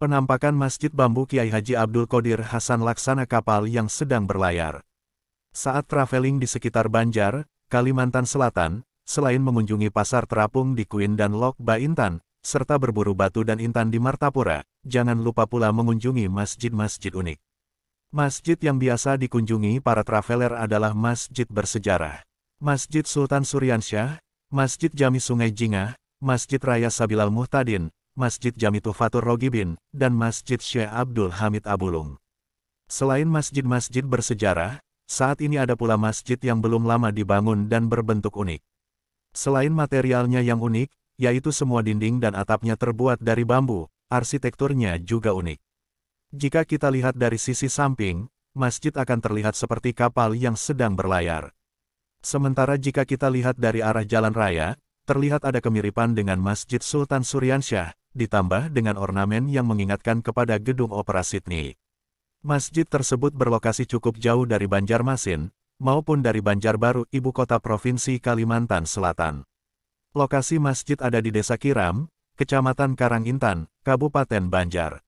Penampakan Masjid Bambu Kiai Haji Abdul Qodir Hasan laksana kapal yang sedang berlayar. Saat traveling di sekitar Banjar, Kalimantan Selatan, selain mengunjungi pasar terapung di Kuin dan Lok Ba Intan, serta berburu batu dan intan di Martapura, jangan lupa pula mengunjungi masjid-masjid unik. Masjid yang biasa dikunjungi para traveler adalah masjid bersejarah. Masjid Sultan Suryansyah, Masjid Jami Sungai Jingah, Masjid Raya Sabilal Muhtadin, Masjid Jami Tuhfatur Rogibin, dan Masjid Syekh Abdul Hamid Abulung. Selain masjid-masjid bersejarah, saat ini ada pula masjid yang belum lama dibangun dan berbentuk unik. Selain materialnya yang unik, yaitu semua dinding dan atapnya terbuat dari bambu, arsitekturnya juga unik. Jika kita lihat dari sisi samping, masjid akan terlihat seperti kapal yang sedang berlayar. Sementara jika kita lihat dari arah jalan raya, terlihat ada kemiripan dengan Masjid Sultan Suryansyah, ditambah dengan ornamen yang mengingatkan kepada gedung opera Sydney. Masjid tersebut berlokasi cukup jauh dari Banjarmasin, maupun dari Banjarbaru, ibu kota Provinsi Kalimantan Selatan. Lokasi masjid ada di Desa Kiram, Kecamatan Karangintan, Kabupaten Banjar.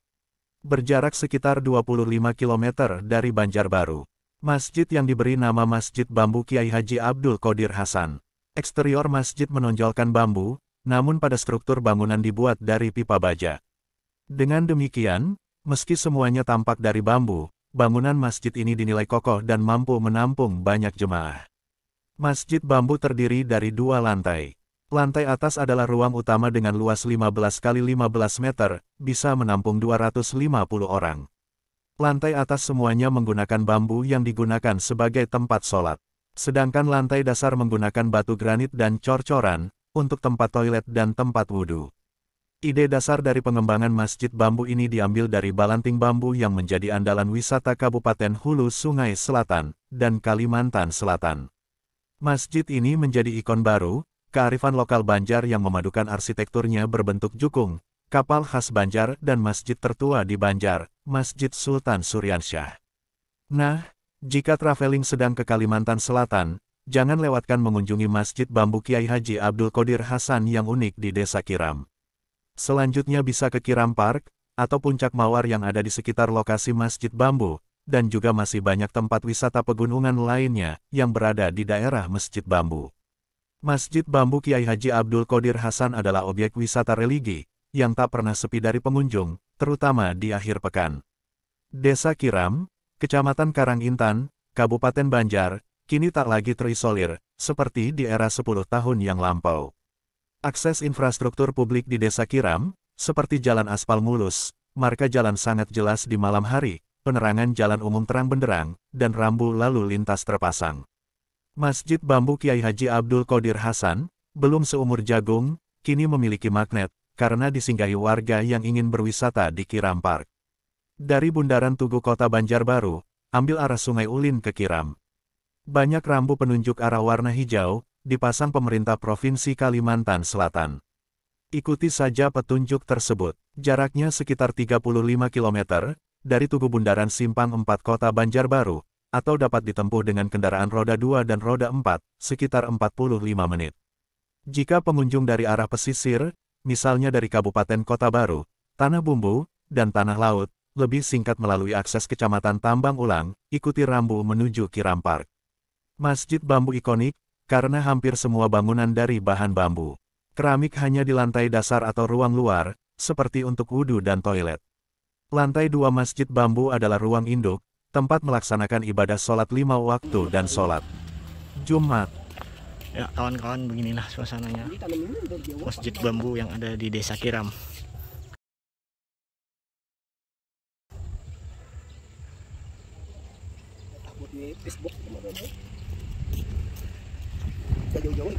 Berjarak sekitar 25 km dari Banjarbaru. Masjid yang diberi nama Masjid Bambu Kiai Haji Abdul Qodir Hasan. Eksterior masjid menonjolkan bambu, namun pada struktur bangunan dibuat dari pipa baja. Dengan demikian, meski semuanya tampak dari bambu, bangunan masjid ini dinilai kokoh dan mampu menampung banyak jemaah. Masjid bambu terdiri dari 2 lantai. Lantai atas adalah ruang utama dengan luas 15 x 15 meter, bisa menampung 250 orang. Lantai atas semuanya menggunakan bambu yang digunakan sebagai tempat sholat. Sedangkan lantai dasar menggunakan batu granit dan cor-coran, untuk tempat toilet dan tempat wudhu. Ide dasar dari pengembangan masjid bambu ini diambil dari balanting bambu yang menjadi andalan wisata Kabupaten Hulu Sungai Selatan, dan Kalimantan Selatan. Masjid ini menjadi ikon baru, kearifan lokal Banjar yang memadukan arsitekturnya berbentuk jukung, kapal khas Banjar dan masjid tertua di Banjar, Masjid Sultan Suryansyah. Nah, jika traveling sedang ke Kalimantan Selatan, jangan lewatkan mengunjungi Masjid Bambu Kiai Haji Abdul Qodir Hasan yang unik di Desa Kiram. Selanjutnya bisa ke Kiram Park, atau Puncak Mawar yang ada di sekitar lokasi Masjid Bambu, dan juga masih banyak tempat wisata pegunungan lainnya yang berada di daerah Masjid Bambu. Masjid Bambu Kiai Haji Abdul Qodir Hasan adalah objek wisata religi, yang tak pernah sepi dari pengunjung, terutama di akhir pekan. Desa Kiram, Kecamatan Karangintan, Kabupaten Banjar, kini tak lagi terisolir, seperti di era 10 tahun yang lampau. Akses infrastruktur publik di Desa Kiram, seperti jalan aspal mulus, marka jalan sangat jelas di malam hari, penerangan jalan umum terang benderang, dan rambu lalu lintas terpasang. Masjid Bambu Kiai Haji Abdul Qodir Hasan, belum seumur jagung, kini memiliki magnet, karena disinggahi warga yang ingin berwisata di Kiram Park. Dari Bundaran Tugu Kota Banjarbaru, ambil arah Sungai Ulin ke Kiram. Banyak rambu penunjuk arah warna hijau, dipasang pemerintah Provinsi Kalimantan Selatan. Ikuti saja petunjuk tersebut. Jaraknya sekitar 35 km, dari Tugu Bundaran Simpang 4 Kota Banjarbaru, atau dapat ditempuh dengan kendaraan roda 2 dan roda 4, sekitar 45 menit. Jika pengunjung dari arah pesisir, misalnya dari Kabupaten Kota Baru, Tanah Bumbu, dan Tanah Laut, lebih singkat melalui akses Kecamatan Tambang Ulang, ikuti rambu menuju Kiram Park. Masjid bambu ikonik, karena hampir semua bangunan dari bahan bambu. Keramik hanya di lantai dasar atau ruang luar, seperti untuk wudhu dan toilet. Lantai 2 Masjid Bambu adalah ruang induk, tempat melaksanakan ibadah sholat 5 waktu dan sholat Jumat. Ya kawan-kawan, beginilah suasananya Masjid Bambu yang ada di Desa Kiram. Facebook jauh-jauh